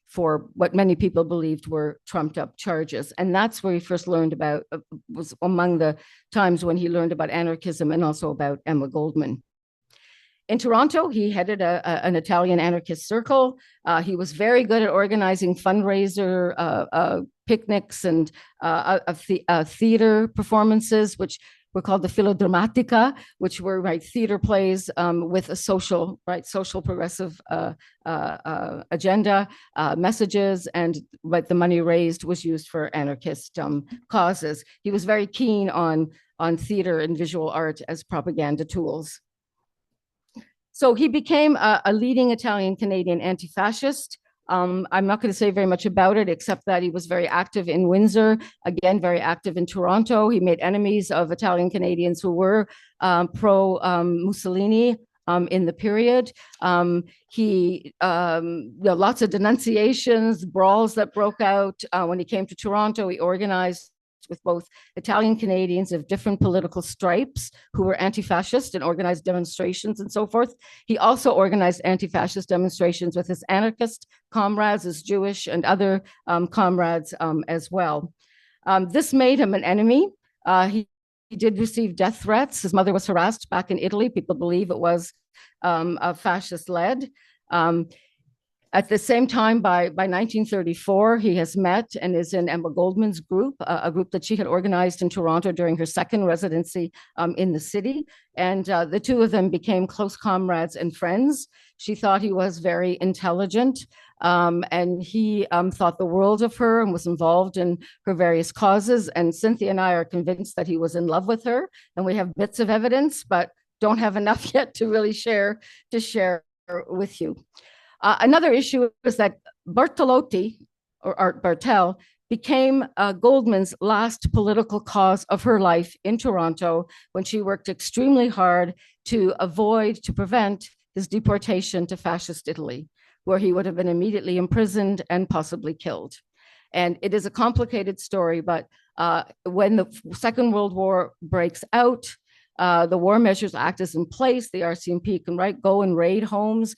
for what many people believed were trumped up charges. And that's where he first learned about, was among the times when he learned about anarchism and also about Emma Goldman. In Toronto, he headed an Italian anarchist circle. He was very good at organizing fundraiser picnics and theater performances, which were called the Filodrammatica, which were theater plays with a social progressive agenda, messages, and the money raised was used for anarchist causes. He was very keen on theater and visual art as propaganda tools. So he became a leading Italian-Canadian anti-fascist. I'm not going to say very much about it, except that he was very active in Windsor, again, very active in Toronto. He made enemies of Italian-Canadians who were pro-Mussolini in the period. Lots of denunciations, brawls that broke out. When he came to Toronto, he organized with both Italian Canadians of different political stripes who were anti-fascist and organized demonstrations and so forth. He also organized anti-fascist demonstrations with his anarchist comrades, his Jewish and other comrades as well. This made him an enemy. He did receive death threats. His mother was harassed back in Italy. People believe it was fascist-led. At the same time, by 1934, he has met and is in Emma Goldman's group, a group that she had organized in Toronto during her second residency in the city. And the two of them became close comrades and friends. She thought he was very intelligent, and he thought the world of her and was involved in her various causes. And Cynthia and I are convinced that he was in love with her. And we have bits of evidence, but don't have enough yet to really share with you. Another issue is that Bartolotti, or Art Bartel, became Goldman's last political cause of her life in Toronto when she worked extremely hard to prevent his deportation to fascist Italy, where he would have been immediately imprisoned and possibly killed. And it is a complicated story, but when the Second World War breaks out, the War Measures Act is in place. The RCMP can go and raid homes,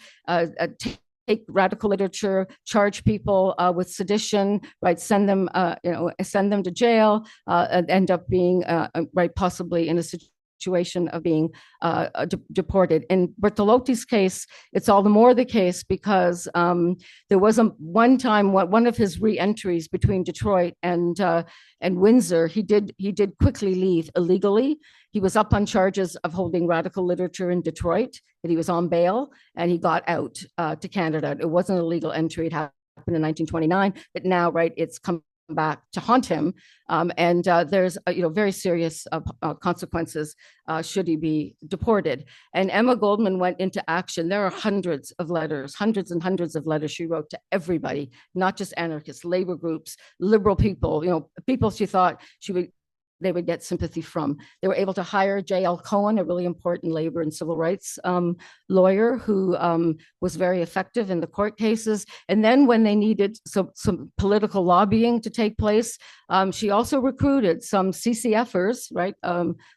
take radical literature, charge people with sedition, send them to jail, and end up being possibly in a situation of being deported. In Bertolotti's case, it's all the more the case because there was one time one of his re-entries between Detroit and Windsor, he did quickly leave illegally. He was up on charges of holding radical literature in Detroit, but he was on bail and he got out to Canada. It wasn't a legal entry. It happened in 1929, but now, it's come back to haunt him. And there's, very serious consequences should he be deported. And Emma Goldman went into action. There are hundreds and hundreds of letters she wrote to everybody, not just anarchists, labor groups, liberal people, people she thought they would get sympathy from. They were able to hire J.L. Cohen, a really important labor and civil rights lawyer who was very effective in the court cases. And then when they needed some political lobbying to take place, she also recruited some CCFers,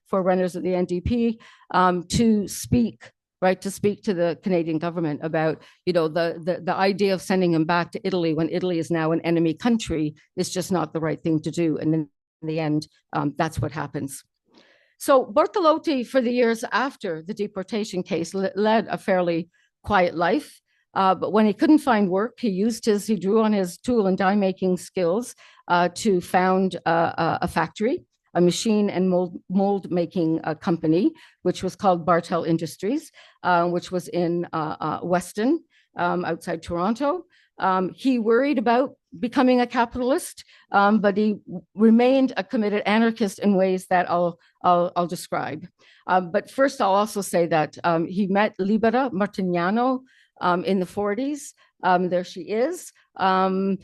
forerunners of the NDP, to speak to the Canadian government about, the idea of sending him back to Italy when Italy is now an enemy country is just not the right thing to do. And then in the end, that's what happens. So Bartolotti, for the years after the deportation case, led a fairly quiet life. But when he couldn't find work, he drew on his tool and die making skills to found a factory, a machine and mold making company, which was called Bartel Industries, which was in Weston, outside Toronto. He worried about becoming a capitalist, but he remained a committed anarchist in ways that I'll describe. But first, I'll also say that he met Libera Martignano in the 40s. There she is.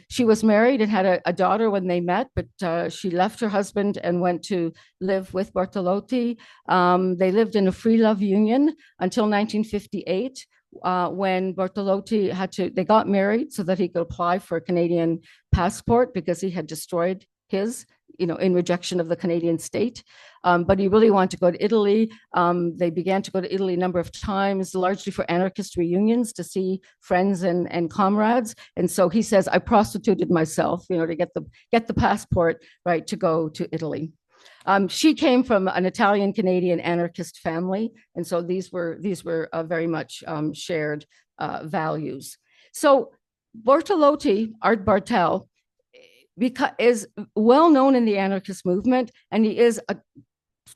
She was married and had a daughter when they met, but she left her husband and went to live with Bartolotti. They lived in a free love union until 1958, when Bortolotti they got married so that he could apply for a Canadian passport because he had destroyed his, in rejection of the Canadian state. But he really wanted to go to Italy. They began to go to Italy a number of times, largely for anarchist reunions to see friends and comrades. And so he says, I prostituted myself, to get the passport, right, to go to Italy. She came from an Italian-Canadian anarchist family, and so these were very much shared values. So Bortolotti, Art Bartel, is well known in the anarchist movement, and he is a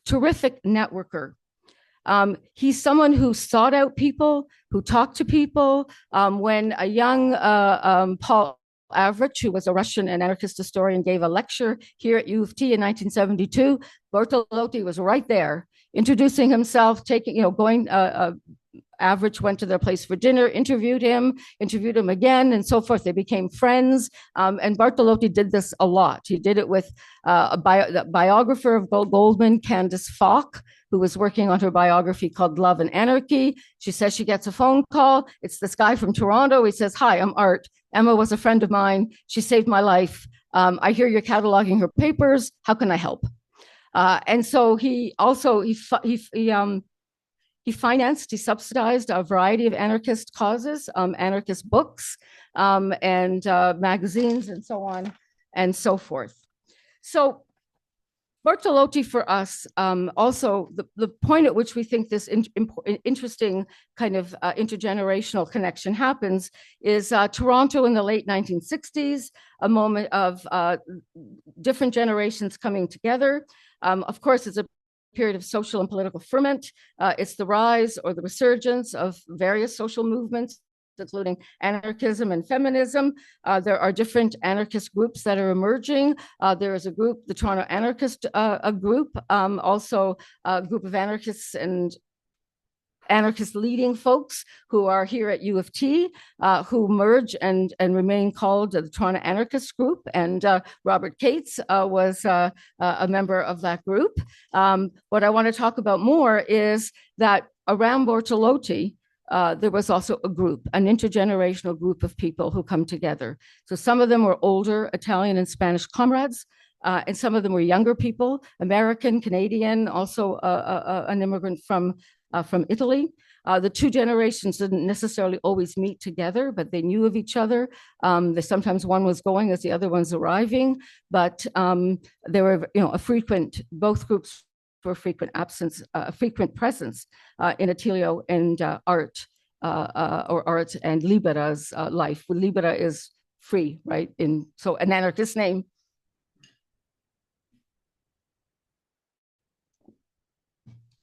terrific networker. He's someone who sought out people, who talked to people. When a young Paul Avrich, who was a Russian and anarchist historian, gave a lecture here at U of T in 1972, Bortolotti was right there, introducing himself, Avrich went to their place for dinner, interviewed him again, and so forth. They became friends. And Bortolotti did this a lot. He did it with the biographer of Goldman, Candace Falk, who was working on her biography called Love and Anarchy. She says she gets a phone call. It's this guy from Toronto. He says, hi, I'm Art. Emma was a friend of mine. She saved my life. I hear you're cataloging her papers. How can I help? And so he financed, he subsidized a variety of anarchist causes, anarchist books, and magazines, and so on and so forth. So Bortolotti for us, also the point at which we think this interesting kind of intergenerational connection happens is Toronto in the late 1960s, a moment of different generations coming together. Of course, it's a period of social and political ferment. It's the rise or the resurgence of various social movements, including anarchism and feminism. There are different anarchist groups that are emerging. There is a group, the Toronto Anarchist Group, also a group of anarchists and anarchist leading folks who are here at U of T, who merge and remain called the Toronto Anarchist Group. And Robert Cates was a member of that group. What I want to talk about more is that around Bortolotti, there was also a group, an intergenerational group of people who come together. So some of them were older Italian and Spanish comrades, and some of them were younger people, American, Canadian, also an immigrant from Italy. The two generations didn't necessarily always meet together, but they knew of each other. Sometimes one was going as the other one's arriving, but there were, both groups were frequent presence in Attilio and Art, or Art and Libera's life. Libera is free, right? So an anarchist name.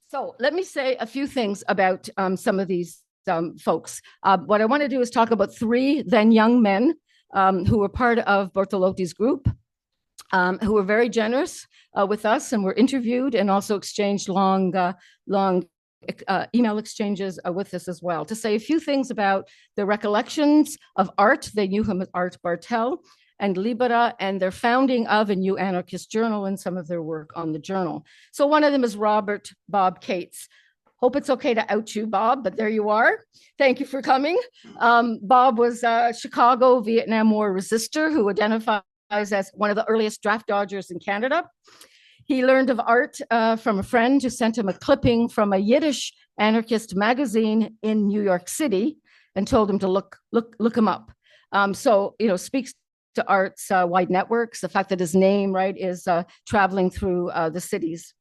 So let me say a few things about some of these folks. What I want to do is talk about three then young men who were part of Bortolotti's group, who were very generous with us and were interviewed and also exchanged long email exchanges with us as well. To say a few things about the recollections of Art. They knew him as Art Bartel and Libera, and their founding of a new anarchist journal and some of their work on the journal. So one of them is Robert Bob Cates. Hope it's okay to out you, Bob, but there you are. Thank you for coming. Bob was a Chicago Vietnam War resistor who identifies as one of the earliest draft dodgers in Canada. He learned of Art from a friend who sent him a clipping from a Yiddish anarchist magazine in New York City and told him to look him up. So, speaks to Art's wide networks, the fact that his name, right, is traveling through the cities.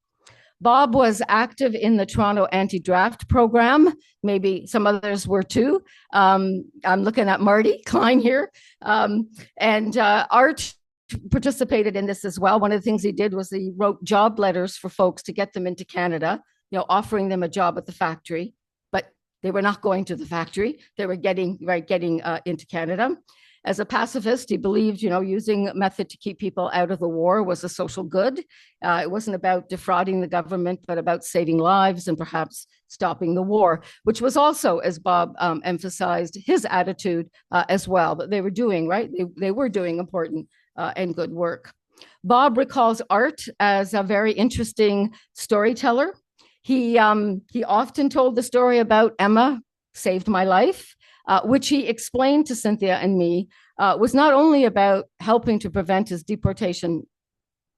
Bob was active in the Toronto anti-draft program. Maybe some others were too. I'm looking at Marty Klein here. And Art participated in this as well. One of the things he did was he wrote job letters for folks to get them into Canada, offering them a job at the factory, but they were not going to the factory. They were getting into Canada. As a pacifist, he believed, using a method to keep people out of the war was a social good. It wasn't about defrauding the government, but about saving lives and perhaps stopping the war, which was also, as Bob emphasized, his attitude as well, that they were doing, right? They were doing important and good work. Bob recalls Art as a very interesting storyteller. He often told the story about Emma saved my life, which he explained to Cynthia and me was not only about helping to prevent his deportation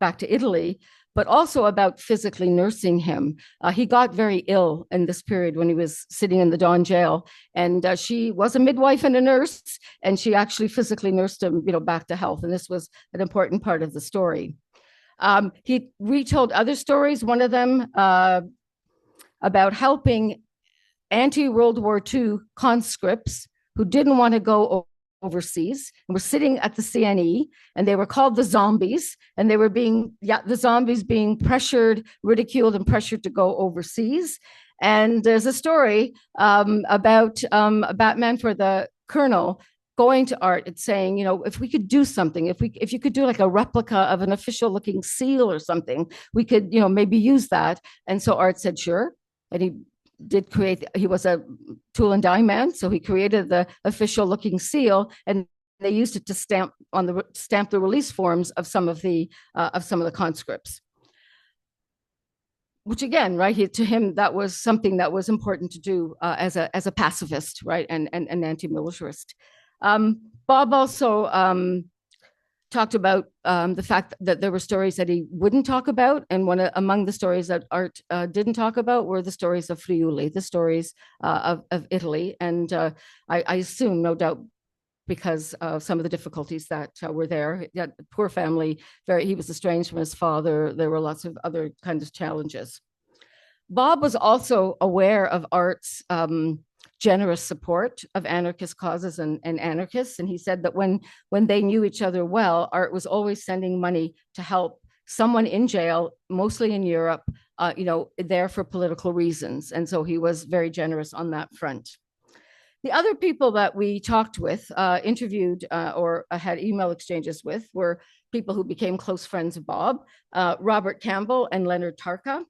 back to Italy, but also about physically nursing him. He got very ill in this period when he was sitting in the Don jail, and she was a midwife and a nurse, and she actually physically nursed him, back to health. And this was an important part of the story. He retold other stories, one of them about helping anti-World War II conscripts who didn't want to go overseas and were sitting at the CNE, and they were called the zombies, and they were the zombies being pressured, ridiculed, and pressured to go overseas. And there's a story about a Batman for the Colonel going to Art and saying, if we could do something, if you could do like a replica of an official looking seal or something, we could, maybe use that. And so Art said, sure. And he was a tool and die man, so he created the official looking seal, and they used it to stamp the release forms of some of the conscripts. Which again, right, to him that was something that was important to do as a pacifist, right, and an anti-militarist. Bob also talked about the fact that there were stories that he wouldn't talk about. And among the stories that Art didn't talk about were the stories of Friuli, the stories of Italy. And I assume, no doubt, because of some of the difficulties that were there. Poor family, he was estranged from his father. There were lots of other kinds of challenges. Bob was also aware of Art's generous support of anarchist causes and anarchists. And he said that when they knew each other well, Art was always sending money to help someone in jail, mostly in Europe, there for political reasons. And so he was very generous on that front. The other people that we talked with, interviewed or had email exchanges with were people who became close friends of Bob, Robert Campbell and Leonard Tarka.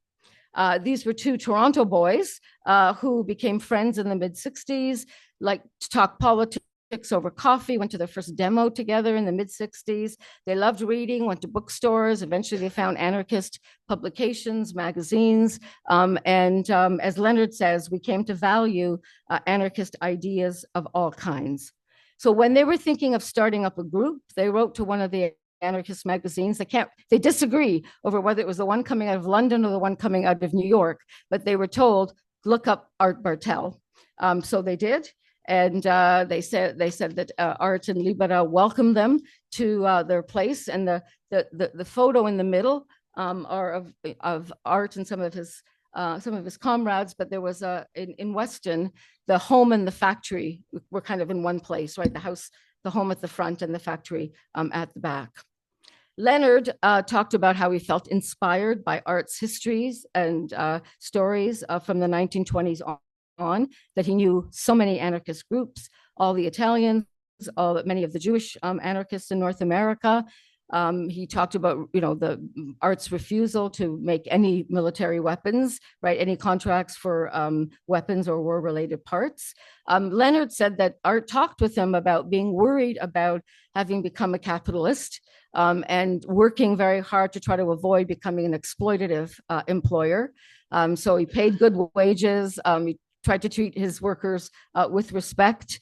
These were two Toronto boys who became friends in the mid-60s, like to talk politics over coffee, went to their first demo together in the mid-60s. They loved reading, went to bookstores. Eventually, they found anarchist publications, magazines. And as Leonard says, we came to value anarchist ideas of all kinds. So when they were thinking of starting up a group, they wrote to one of the anarchist magazines. They disagree over whether it was the one coming out of London or the one coming out of New York, but they were told, look up Art Bartel. So they did. And they said that Art and Libera welcomed them to their place. And the photo in the middle are of Art and some of his comrades, but there was in Weston, the home and the factory were kind of in one place, right? The home at the front and the factory at the back. Leonard talked about how he felt inspired by Art's histories and stories from the 1920s on, that he knew so many anarchist groups, all the Italians, many of the Jewish anarchists in North America. He talked about, the Art's refusal to make any military weapons, right? Any contracts for weapons or war-related parts. Leonard said that Art talked with him about being worried about having become a capitalist and working very hard to try to avoid becoming an exploitative employer. So he paid good wages. He tried to treat his workers with respect.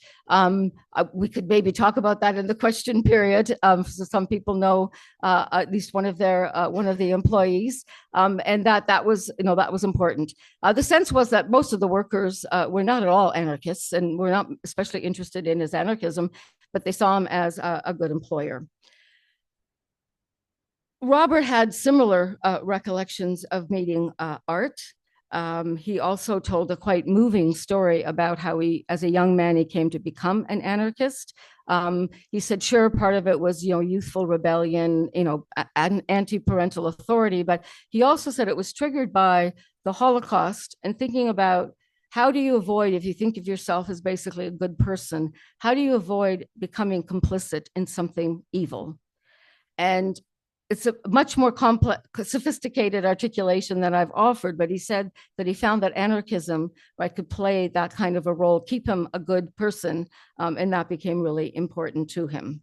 We could maybe talk about that in the question period. So some people know at least one of the employees, and that was important. The sense was that most of the workers were not at all anarchists and were not especially interested in his anarchism, but they saw him as a good employer. Robert had similar recollections of meeting Art. He also told a quite moving story about how he, as a young man, he came to become an anarchist. He said, sure, part of it was, youthful rebellion, anti-parental authority, but he also said it was triggered by the Holocaust and thinking about how do you avoid, if you think of yourself as basically a good person, how do you avoid becoming complicit in something evil? And it's a much more complex, sophisticated articulation than I've offered, but he said that he found that anarchism, right, could play that kind of a role, keep him a good person, and that became really important to him.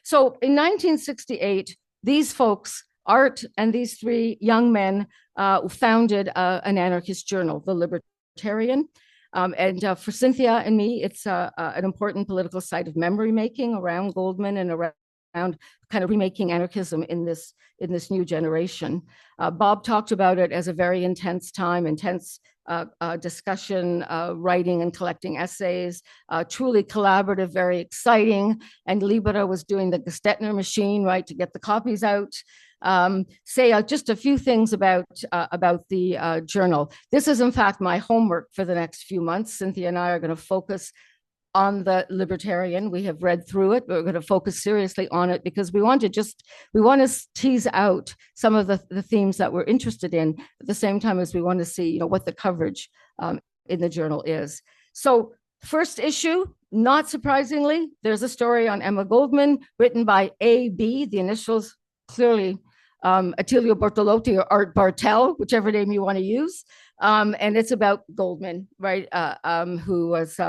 So in 1968, these folks, Art and these three young men, founded an anarchist journal, The Libertarian. For Cynthia and me, it's an important political site of memory making around Goldman and around kind of remaking anarchism in this new generation. Bob talked about it as a very intense time, intense discussion, writing and collecting essays, truly collaborative, very exciting. And Libera was doing the Gestetner machine, right, to get the copies out. Say just a few things about the journal. This is in fact my homework for the next few months. Cynthia and I are going to focus on the Libertarian. We have read through it, but we're going to focus seriously on it because we want to tease out some of the themes that we're interested in at the same time as we want to see, what the coverage in the journal is. So first issue, not surprisingly, there's a story on Emma Goldman written by A.B., the initials clearly Attilio Bortolotti or Art Bartel, whichever name you want to use. And it's about Goldman, right, who was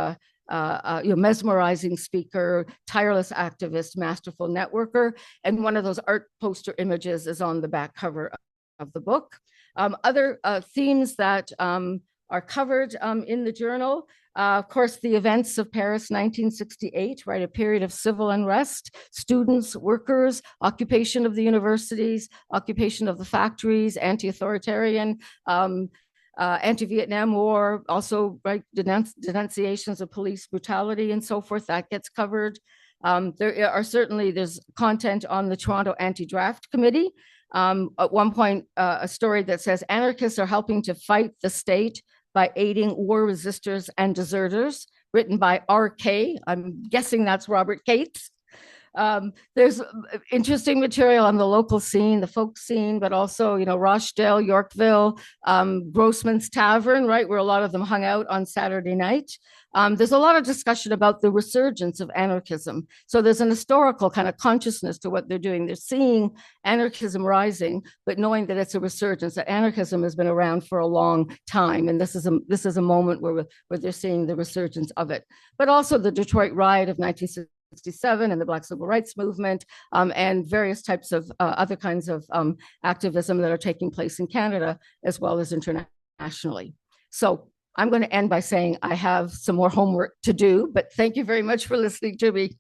mesmerizing speaker, tireless activist, masterful networker. And one of those art poster images is on the back cover of the book. Other themes that are covered in the journal, of course, the events of Paris 1968, right, a period of civil unrest, students, workers, occupation of the universities, occupation of the factories, anti-authoritarian, anti-Vietnam War, also right, denunciations of police brutality and so forth, that gets covered. There's content on the Toronto Anti-Draft Committee. At one point, a story that says anarchists are helping to fight the state by aiding war resistors and deserters, written by R.K. I'm guessing that's Robert Cates. There's interesting material on the local scene, the folk scene, but also, Rochdale, Yorkville, Grossman's Tavern, right, where a lot of them hung out on Saturday night. There's a lot of discussion about the resurgence of anarchism. So there's an historical kind of consciousness to what they're doing. They're seeing anarchism rising, but knowing that it's a resurgence, that anarchism has been around for a long time. And this is a moment where they're seeing the resurgence of it. But also the Detroit riot of 1967 and the Black Civil Rights Movement, and various types of other kinds of activism that are taking place in Canada as well as internationally. So I'm going to end by saying I have some more homework to do, but thank you very much for listening to me.